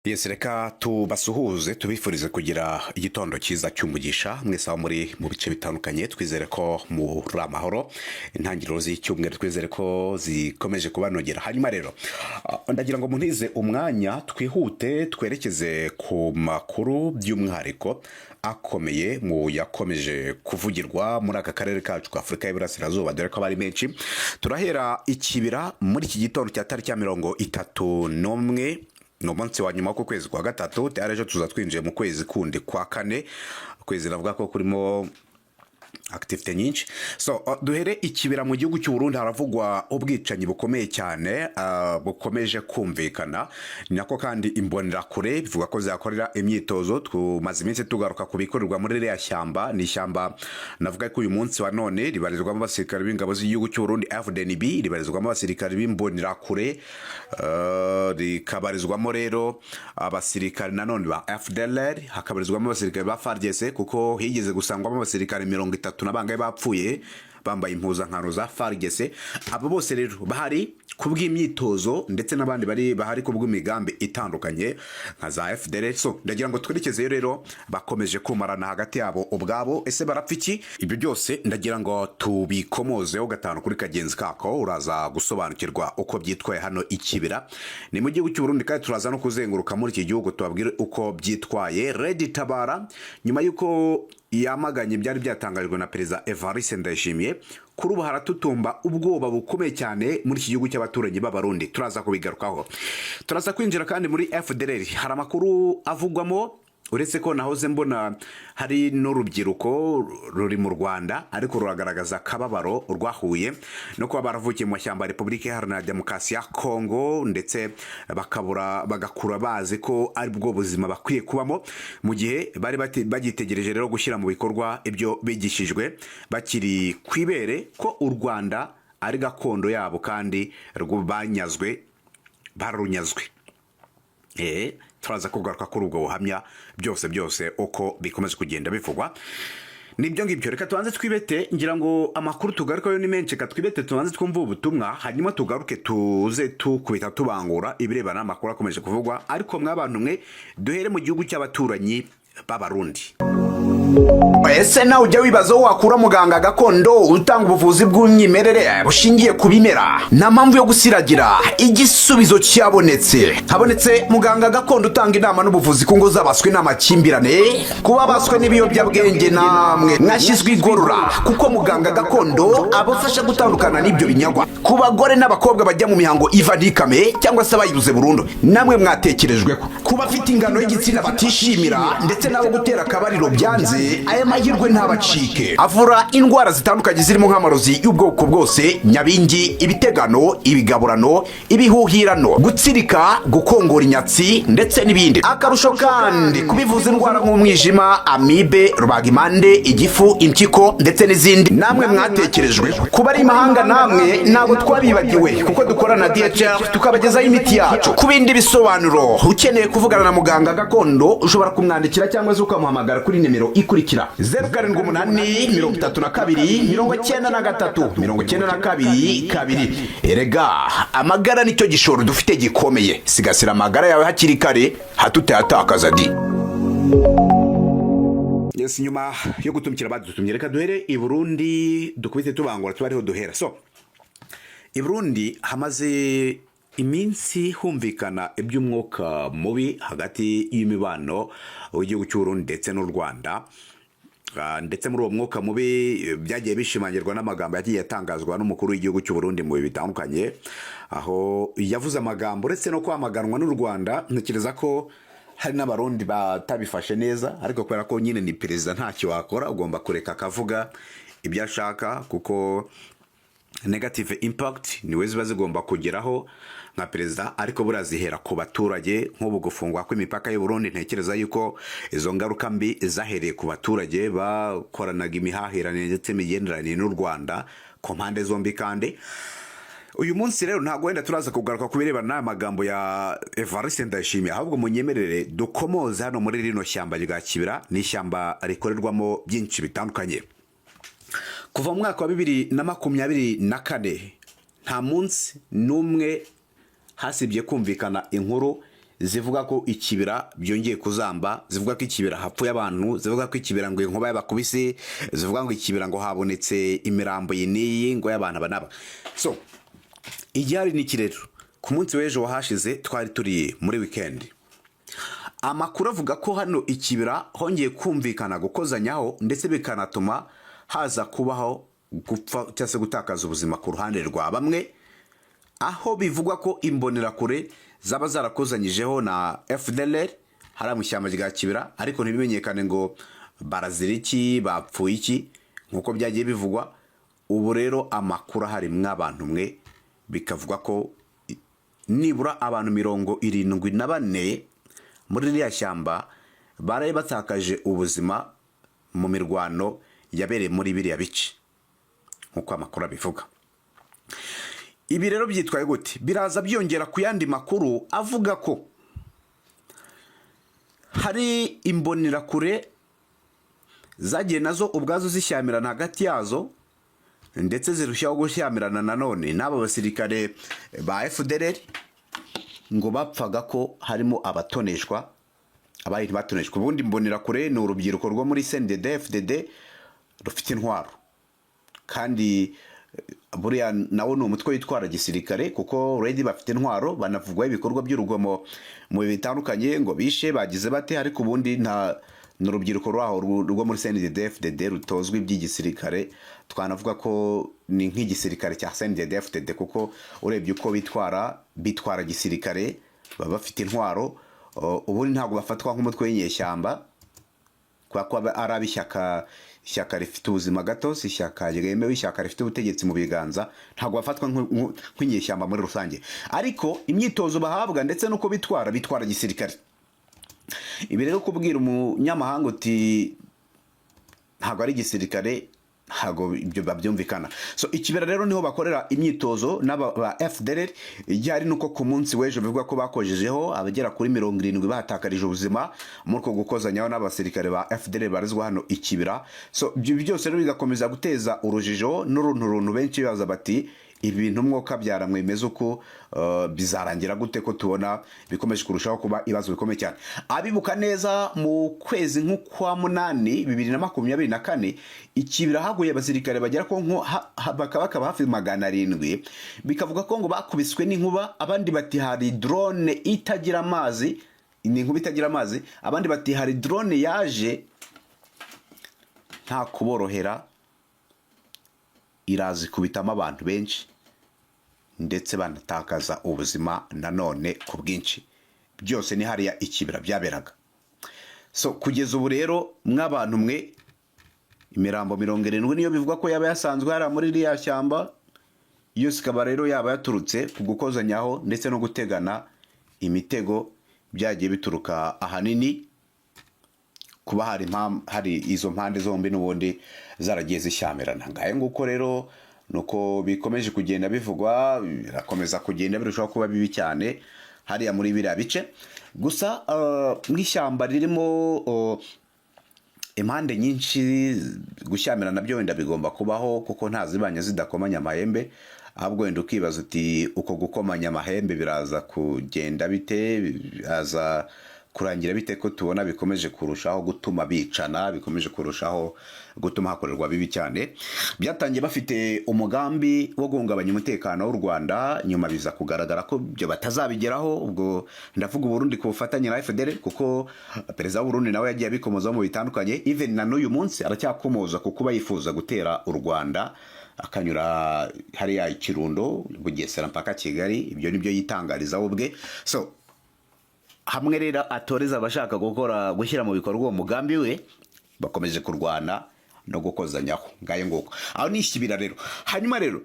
Yes, reka tubasuhuze tubifurize kugira igitondo cyiza cy'umugisha mwese aho muri mu bice bitandukanye. Twizere ko muri amahoro, intangiriro z'icyumweru twizere ko zikomeje kubanogera. Hanyuma rero ndagira ngo munize umwanya twihute twerekeze ku makuru by'umwihariko akomeye mu yakomeje kuvugirwa muri aka karere kacu ka Afurika y'Iburasirazuba, dore ko bari menshi. Turahera ikibira muri iki gitondo cya tariki ya 31 no munsi wa nyuma ku kwezi kwa gatatu, ejo tuza twinjiye mu kwezi kundi kwa kane, kwezi navuga ko kurimo activity nyinshi. Duhere ikibira mu gihugu cy'u Burundi, haravugwa ubwicanyi bukomeye cyane bukomeje kumvikana, nako kandi imbonera kure bivuga ko zakorera imyitozo. Tumaze iminsi tugaruka ku bikorerwa muri rya shyamba, ni shyamba navuga ko uyu munsi wa none ribarizwamo abasirikare b'ingabo z'igihugu cy'u Burundi FDNB, ribarizwamo abasirikare b'imbonera kure, rikabarizwamo rero abasirikare nanone ba FDLR, hakabarizwamo abasirikare ba FARDC, kuko higeze gusangwamo abasirikare 30 nabangaye bapfuye bambaye impuzankano za FARDC. Abo bose rero bahari kubw'imyitozo ndetse n'abandi bari bahari kubw'imigambi itandukanye nka za FDLR. Ndagira ngo twerekeze rero bakomeje kumarana hagati yabo ubwabo, ese barapfa iki? Ibyo byose ndagira ngo tubikomozeho gatanu kuri kagenzi kako, uraza gusobanukirwa uko byitwaye hano ikibira ni mu gihugu cy'u Burundi, kandi turaza no kuzenguruka muri iki gihugu tubabwire uko byitwaye. Red Tabara nyuma yuko yamaganye byari byatangajwe na Perezida Evariste Ndayishimiye, kuri ubu haratutumba ubwoba bukomeye cyane muri iki gihugu cy'abaturanyi b'Abarundi. Turaza kubigarukaho, turaza kwinjira kandi muri FDLR. Hari amakuru avugwamo, uretse ko nahoze mbona hari n'urubyiruko ruri mu Rwanda ariko ruragaragaza kababaro rwahuye no kuba baravukiye mu mashyamba ya Repubulika Iharanira Demokarasi ya Kongo, ndetse bagakura bazi ko ari bwo buzima bakwiye kubamo, mu gihe bari bagitegereje rero gushyira mu bikorwa ibyo bigishijwe bakiri kwibere, ko u Rwanda ari gakondo yabo kandi barunyazwe. Turaza kugaruka kuri ubwo buhamya byose uko bikomeje kugenda bivugwa. Nibyo ngibyo, reka tubanze twibete, ngira ngo amakuru tugarukayo ni menshi. Reka twibete tubanze twumva ubutumwa, hanyuma tugaruke tuze tukubita tubangura ibirebana n'amakuru akomeje kuvugwa. Ariko mw'abantu mwe, duhere mu gihugu cy'abaturanyi b'Abarundi. Ese nawe ujya wibaza wakura muganga gakondo utanga ubuvuzi bw'umwimerere bushingiye ku bimera, nta mpamvu yo gusiragira. Igisubizo cyabonetse. Habonetse muganga gakondo utanga inama n'ubuvuzi ku ngo z'abaswe n'amakimbirane, kuba baswe n'ibiyobyabwenge namwe mwashyizwe igorora, kuko muganga gakondo abafasha gutandukana n'ibyo binyagwa. Ku bagore n'abakobwa bajya mu mihango iva ntikame cyangwa se abayibuze burundu, namwe mwatekerejweho. Ku bafite ingano y'igitsina batishimira ndetse n'abo gutera akabariro byanze, aya mahirwe ntabacike. Avura indwara zitandukanye zirimo nk'amarozi y'ubwoko bwose, nyabingi, ibitegano, ibigaburano, ibihuhirano, gutsirika, gukongora inyatsi ndetse n'ibindi. Akarusho kandi kubivuza indwara nk'umwijima, amibe, rubagimpande, igifu, impyiko ndetse n'izindi, namwe mwatekerejwe. Kuba ari imahanga namwe ntabwo twabibagiwe, kuko dukorana na DHR tukabagezaho imiti yacu. Ku bindi bisobanuro, ukeneye kuvugana na muganga gakondo, ushobora kumwandikira cyangwa se ukamuhamagara kuri nimero ikurikira: 0782 Erega amagara nicyo gishoro dufite gikomeye, sigasira amagara yawe hakiri kare hatutayatakaza di. Yes, nyuma yo gutumikira badutumye, reka duhere i Burundi dukubite tubangura tubariho duhera. I Burundi hamaze iminsi humvikana iby'umwuka mubi hagati y'imibano w'igihugu cy'u Burundi ndetse n'u Rwanda, ndetse muri uwo mwuka mubi byagiye bishimangirwa n'amagambo yagiye atangazwa n'umukuru w'igihugu cy'u Burundi mu bihe bitandukanye, aho yavuze amagambo uretse no kwamaganwa n'u Rwanda. Ntekereza ko hari n'Abarundi batabifashe neza, ariko kubera ko nyine ni perezida ntacyo wakora, ugomba kureka akavuga ibyo ashaka, kuko negative impact niwe ziba zigomba kugeraho nka perezida. Ariko burazihera ku baturage, nk'ubu gufungwa kw'imipaka y'u Burundi. Ntekereza yuko izo ngaruka mbi zahereye ku baturage bakoranaga imihahirane ndetse imigenderanire n'u Rwanda ku mpande zombi. Kandi uyu munsi rero ntabwo wenda turaza kugaruka ku birebana n'amagambo ya Evariste Ndayishimiye, ahubwo munyemerere dukomoze hano muri rino shyamba rya Kibira. Ni ishyamba rikorerwamo byinshi bitandukanye. Kuva mu mwaka wa 2024 nta munsi n'umwe hasibye kumvikana inkuru zivuga ko ikibira byongeye kuzamba, zivuga ko ikibira hapfuye abantu, zivuga ko ikibira ngo inkuba y'abakubise, zivuga ngo ikibira ngo habonetse imirambo yiniyi ngo y'abantu banaba. So igihari ni kirero, ku munsi w'ejo wahashize twari turi muri weekend, amakuru avuga ko hano ikibira hongeye kumvikana gukozanyaho, ndetse bikanatuma haza kubaho gupfa cyangwa se gutakaza ubuzima ku ruhande rwa bamwe, aho bivugwa ko imbonerakure zaba zarakozanyijeho na FDLR hariya mu ishyamba rya Kibira, ariko ntibimenyekane ngo barazira iki, bapfuye iki nk'uko byagiye bivugwa. Ubu rero amakuru ahari mw'abantu mwe, bikavuga ko nibura abantu 74 muri ririya shyamba baraye batakaje ubuzima mu mirwano yabereye muri biriya bice nk'uko amakuru abivuga. Ibi rero byitwaye gute? Biraza byongera ku yandi makuru avuga ko hari imbonerakure zagiye nazo ubwazo zishyamirana hagati yazo, ndetse zirushaho gushyamirana nanone n'aba basirikare ba FDLR, ngo bapfaga ko harimo abatoneshwa, abari batoneshwa. Ubundi imbonerakure ni urubyiruko rwo muri CNDD FDD rufite intwaro, kandi buriya nawo ni umutwe witwara gisirikare, kuko already bafite intwaro, banavugwaho ibikorwa by'urugomo mu bitandukanye, ngo bishe bagize bate, ariko ubundi nta n'urubyiruko rwaho rwo muri CNDD FDD rutozwe iby'igisirikare. Twanavuga ko ni nk'igisirikare cya CNDD FDD, kuko urebye uko bitwara gisirikare, baba bafite intwaro. Ubundi ntabwo bafatwa nk'umutwe w'inyeshyamba, kuko ari ab'ishyaka rifite ubuzima gatozi, ishyaka ryemewe, ishyaka rifite ubutegetsi mu biganza, ntabwo bafatwa nk'inyeshyamba muri rusange. Ariko imyitozo bahabwa ndetse nuko bitwara gisirikare. Ibi rero kubwira umunyamahanga uti ntabwo ari gisirikare, ntabwo ibyo babyumvikana. So ikibira rero niho bakorera imyitozo n'aba FDLR. Ijyari nuko ku munsi w'ejo bivuga ko bakojejeho abagera kuri 70 bahatakarije ubuzima muri ko gukozanyaho n'abasirikare ba FDLR barizwa hano ikibira. So ibyo byose rero bigakomeza guteza urujijo n'uruntu benshi baza bati ibintu mwoka byaramwemeza uko bizarangira gute, ko tubona bikomeje kurushaho kuba ibibazo bikomeye cyane. Abibuka neza mu kwezi nk'ukwa 8 2024 ikibira haguye abasirikare bagera ko bakaba hafi 700, bikavuga ko ngo bakubiswe n'inkuba, abandi bati hari drone itagira amazi, ni inkuba itagira amazi, abandi bati hari drone yaje nta kuborohera, irazi kubitamo abantu benshi, ndetse banatakaza ubuzima nanone ku bwinshi. Byose ni hariya ikibira byaberaga. So kugeza ubu rero mw'abantu mwe, imirambo 70 niyo bivuga ko yaba yasanzwe hari muri ririya shyamba, yose ikaba rero yaba yaturutse ku gukozanyaho ndetse no gutegana imitego, byagiye bituruka ahanini kuba hari izo mpande zombi n'ubundi zaragiye zishyamirana. Ngaye nguko rero nuko bikomeje kugenda bivugwa, birakomeza kugenda birushaho kuba bibi cyane hariya muri biriya bice. Gusa nk'ishyamba ririmo impande nyinshi, gushyamirana byo wenda bigomba kubaho, kuko ntazibanya zidakomanya amahembe. Ahubwo wenda ukibaza uti uko gukomanya amahembe biraza kugenda bite, biraza kurangira bite ko tubona bikomeje kurushaho gutuma bicana, bikomeje kurushaho gutuma hakorerwa bibi cyane. Byatangiye bafite umugambi wo guhungabanya umutekano w'u Rwanda, nyuma biza kugaragara ko byo batazabigeraho. Ubwo ndavuga Burundi ku bufatanye na FDL, kuko perezida w'u Burundi nawe yagiye abikomoza mu bitandukanye, even na n'uyu munsi aracyakomoza kuko yifuza gutera u Rwanda, akanyura hariya Ikirundo, Bugesera mpaka Kigali. Ibyo nibyo yitangariza ubwe. So hamwe rero atoreza abashaka gushyira mu bikorwa uwo mugambi we, bakomeje kurwana no gukozanyaho. Ngaye nguko aho nishyibira rero. Hanyuma rero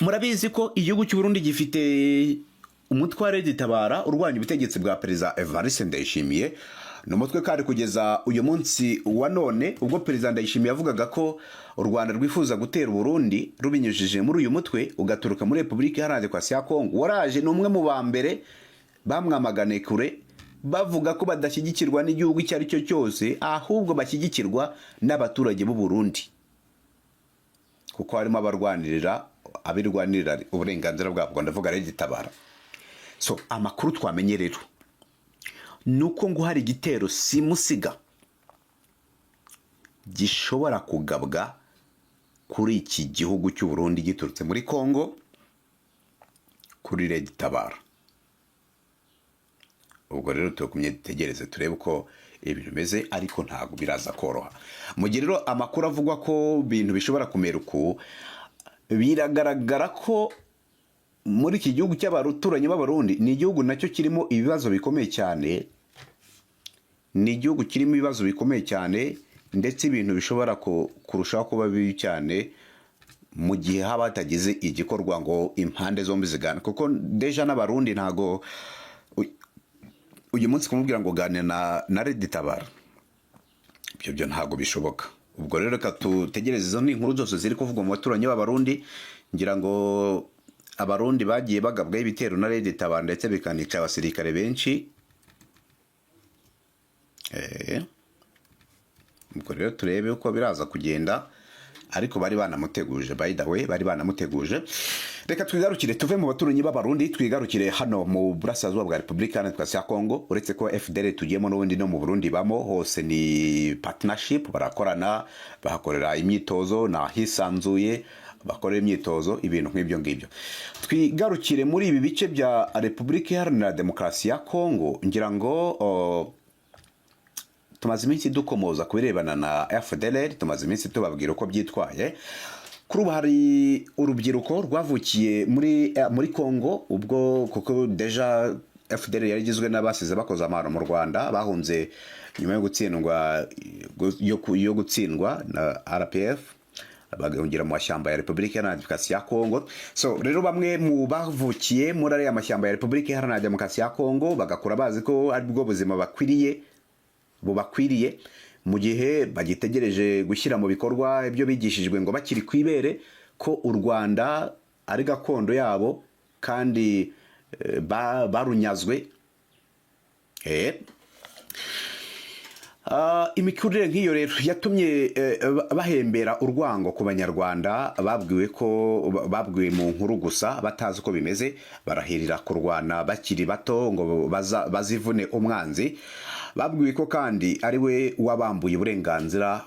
murabizi ko igihugu cy'u Burundi gifite umutware gitabara urwanya ubutegetsi bwa perezida Evariste Ndayishimiye. Numutwe kandi kugeza uyu munsi wa none, ubwo perezida Ndayishimiye yavugaga ko u Rwanda rwifuza gutera Burundi rubinyujije muri uyu mutwe ugaturuka muri Repubulika Iharanira Demokarasi ya Kongo, waraje n'umwe mu ba mbere bamwamagane kure, bavuga ko badashyigikirwa n'igihugu icyo ari cyo cyose, ahubwo bashyigikirwa n'abaturage b'u Burundi, kuko harimo abirwanirira uburenganzira bwabo. Ndavuga rero gitabara. So amakuru twamenye rero nuko ngo hari igitero simusiga gishobora kugabwa kuri iki gihugu cy'u Burundi giturutse muri Kongo kuri Red Tabara. Ubwo rero tukumye dutegereze turebe uko ibintu bimeze, ariko ntago biraza koroha. Mu gihe rero amakuru avugwa ko ibintu bishobora kumera uku, biragaragara ko muri iki gihugu cy'abaruturanye b'Abarundi ni igihugu nacyo kirimo ibibazo bikomeye cyane, ni igihugu kirimo ibibazo bikomeye cyane, ndetse ibintu bishobora kurushaho kuba bibi cyane mu gihe haba hatagize igikorwa ngo impande zombi zigana. Kuko deja n'Abarundi ntago uyu munsi kumubwira ngo gane na Red Tabara, ibyo ntago bishoboka. Ubwo rero reka tutegereze izo n'inkuru zose ziri kuvugwa mu baturanyi b'Abarundi. Ngira ngo Abarundi bagiye bagabwaho ibitero na Red Tabara ndetse bikanica abasirikare benshi. Ubwo rero turebe uko biraza kugenda, ariko bari banamuteguje, by the way, bari banamuteguje. Reka twigarukire tuve mu baturanyi b'Abarundi twigarukire hano mu burasirazuba bwa Repubulika Iharanira ya Kongo. Uretse ko FDL tugiyemo n'ubundi no mu Burundi bamo, hose ni partnership, barakorana, bahakorera imyitozo na hisanzuye, bakorera imyitozo, ibintu nk'ibyo ngibyo. Twigarukire muri ibi bice bya Repubulika Iharanira Demokarasi ya Kongo. Ngira ngo tumaze iminsi dukomoza kubirebana na FDLR, tumaze iminsi tubabwira uko byitwaye. Kuri ubu hari urubyiruko rwavukiye muri Kongo, ubwo kuko deja FDLR yarigizwe n'abasize bakoze amahano mu Rwanda, bahunze nyuma yo gutsindwa na RPF, bagahungira mu mashyamba ya Repubulika Iharanira Demokarasi ya Kongo. So rero bamwe mu bavukiye muri ariya mashyamba ya Repubulika Iharanira Demokarasi ya Kongo bagakura bazi ko ari bwo buzima bubakwiriye mu gihe bagitegereje gushyira mu bikorwa ibyo bigishijwe ngo bakiri kwibere, ko u Rwanda ari gakondo yabo kandi barunyazwe. Imikurire nk'iyo rero yatumye bahembera urwango ku Banyarwanda, babwiwe mu nkuru gusa batazi uko bimeze, barahirira kurwana bakiri bato ngo bazivune umwanzi. Babwiwe ko kandi ari we wabambuye uburenganzira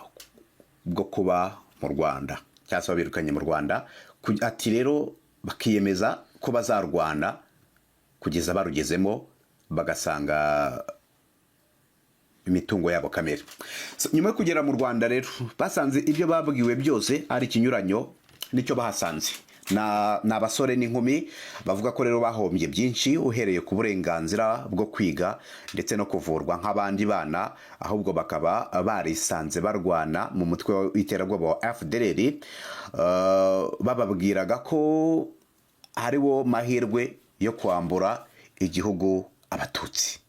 bwo kuba mu Rwanda, cyangwa se babirukanye mu Rwanda. Ati rero bakiyemeza ko bazarwana kugeza barugezemo, bagasanga imitungo yabo kamere. Nyuma yo kugera mu Rwanda rero basanze ibyo babwiwe byose ari ikinyuranyo nicyo bahasanze. Ni abasore n'inkumi bavuga ko rero bahombye byinshi, uhereye ku burenganzira bwo kwiga ndetse no kuvurwa nk'abandi bana, ahubwo bakaba barisanze barwana mu mutwe w'iterabwoba wa FDLR. Bababwiraga ko hariwo mahirwe yo kwambura igihugu Abatutsi.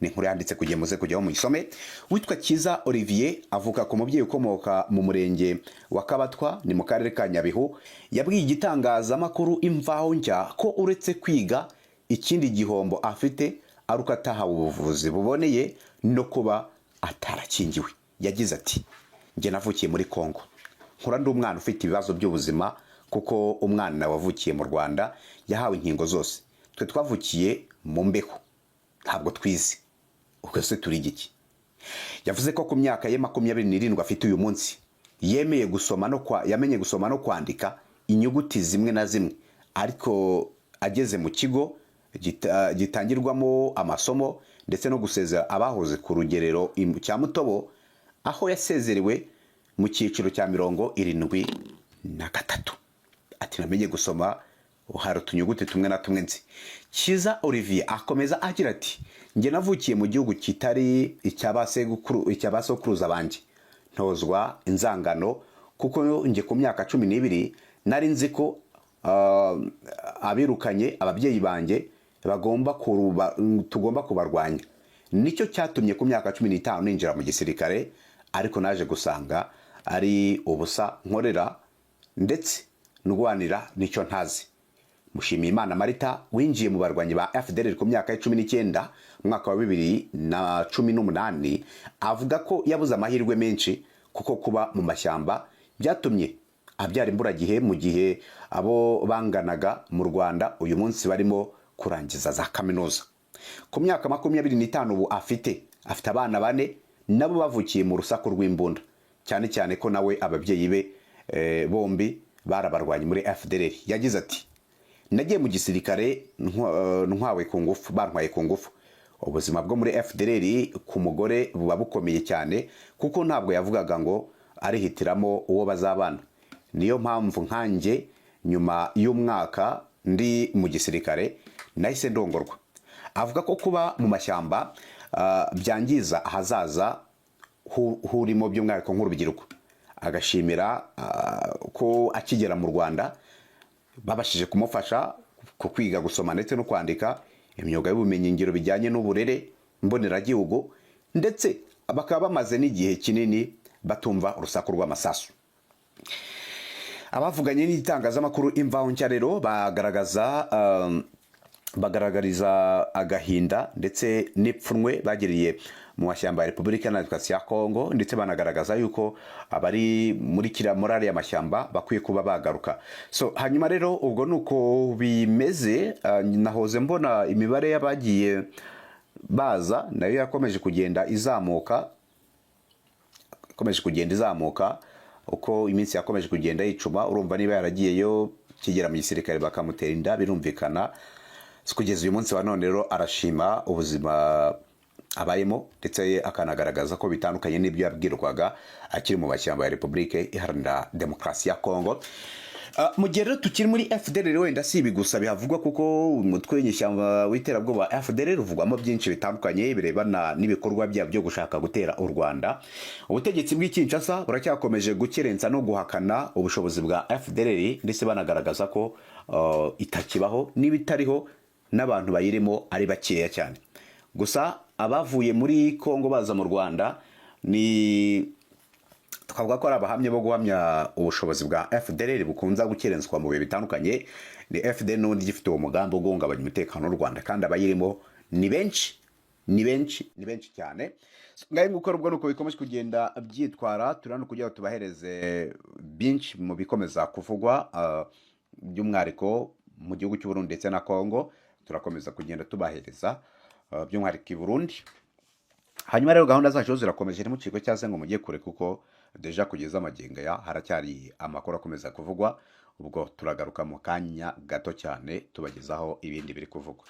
Ni inkuru yanditse kugiye muze kujyaho muyisome. Witwa Kiza Olivier avuka ku mubyeyi ukomoka mu murenge wa Kabatwa, ni mu karere ka Nyabihu. Yabwiye igitangazamakuru Imvaho Nshya ko uretse kwiga, ikindi gihombo afite ari uko atahawe ubuvuzi buboneye no kuba atarakingiwe. Yagize ati, njye navukiye muri Kongo, nkura ndi umwana ufite ibibazo by'ubuzima, kuko umwana wavukiye mu Rwanda yahawe inkingo zose. Twe twavukiye mu mbeho, ntabwo twize. Ubwo se turi igiki? Yavuze ko ku myaka ye 27 afite uyu munsi yamenye gusoma no kwandika inyuguti zimwe na zimwe, ariko ageze mu kigo gitangirwamo amasomo ndetse no gusezera abahoze ku rugerero cya Mutobo, aho yasezerewe mu cyiciro cya 73. Ati namenye gusoma hari utunyuguti tumwe na tumwe nzi. Kiza Olivier akomeza agira ati, njye navukiye mu gihugu kitari icyabasokuruza banje, ntozwa inzangano, kuko njye ku myaka 12 nari nzi ko abirukanye ababyeyi banje tugomba kubarwanya. Nicyo cyatumye ku myaka 15 ninjira mu gisirikare, ariko naje gusanga ari ubusa nkorera ndetse ndwanira nicyo ntazi. Mushimiyimana Marita winjiye mu barwanyi ba FDLR ku myaka ya 19 mwaka wa 2018, avuga ko yabuze amahirwe menshi kuko kuba mu mashyamba byatumye abyara imburagihe, mu gihe abo banganaga mu Rwanda uyu munsi barimo kurangiza za kaminuza. ku myaka 25 ubu afite abana 4 nabo bavukiye mu rusaku rw'imbunda, cyane cyane ko nawe ababyeyi be bombi barabarwanye muri FDLR. Yagize ati nagiye mu gisirikare ntwawe ku ngufu, bantwaye ku ngufu. Ubuzima bwo muri FDLR ku mugore buba bukomeye cyane kuko ntabwo yavugaga ngo arihitiramo uwo bazabana. Niyo mpamvu nkanjye nyuma y'umwaka ndi mu gisirikare nahise ndongorwa. Avuga ko kuba mu mashyamba byangiza ahazaza hurimo by'umwihariko nk'urubyiruko. Agashimira ko akigera mu Rwanda babashije kumufasha ku kwiga gusoma ndetse no kwandika imyuga y'ubumenyi ngiro bijyanye n'uburere mboneragihugu, ndetse bakaba bamaze n'igihe kinini batumva urusaku rw'amasasu. Abavuganye n'itangazamakuru Imvaho Nshya rero bagaragariza agahinda ndetse n'ipfunwe bagiriye mu mashyamba ya Repubulika Iharanira Demokarasi ya Kongo, ndetse banagaragaza yuko abari muri ariya mashyamba bakwiye kuba bagaruka. So hanyuma rero ubwo nuko bimeze, nahoze mbona imibare y'abagiye baza nayo yakomeje kugenda izamuka uko iminsi yakomeje kugenda yicuma. Urumva niba yaragiyeyo kigera mu gisirikare bakamutera inda birumvikana. Kugeza uyu munsi wa none rero arashima ubuzima abayemo, ndetse akanagaragaza ko bitandukanye n'ibyo yabwirwaga akiri mu mashyamba ya Repubulika Iharanira Demokarasi ya Kongo. Mu gihe rero tukiri muri FDLR wenda si ibi gusa bihavugwa, kuko umutwe w'inyeshyamba w'iterabwoba FDLR uvugwamo byinshi bitandukanye birebana n'ibikorwa byabo byo gushaka gutera u Rwanda. Ubutegetsi bw'i Kinshasa buracyakomeje gukerensa no guhakana ubushobozi bwa FDLR, ndetse banagaragaza ko itakibaho n'ibitariho n'abantu bayirimo ari bakeya cyane. Gusa abavuye muri Kongo baza mu Rwanda twavuga ko ari abahamya bo guhamya ubushobozi bwa FDLR bukunza gukerenswa mu bihe bitandukanye. Ni FDLR n'undi gifite uwo mugambi wo guhungabanya umutekano w'u Rwanda, kandi abayirimo ni benshi cyane. Ngaho nguko rubwo nuko bikomeje kugenda byitwara, turano kugira ngo tubahereze byinshi mu bikomeza kuvugwa by'umwihariko mu gihugu cy'u Burundi ndetse na Kongo. Turakomeza kugenda tubahereza by'umwihariko i Burundi. Hanyuma rero gahunda zacu zirakomeje mu kigo cyaze ngo mujye kure, kuko deja kugeza amagenga ya haracyari amakuru akomeza kuvugwa. Ubwo turagaruka mu kanya gato cyane tubagezaho ibindi biri kuvugwa.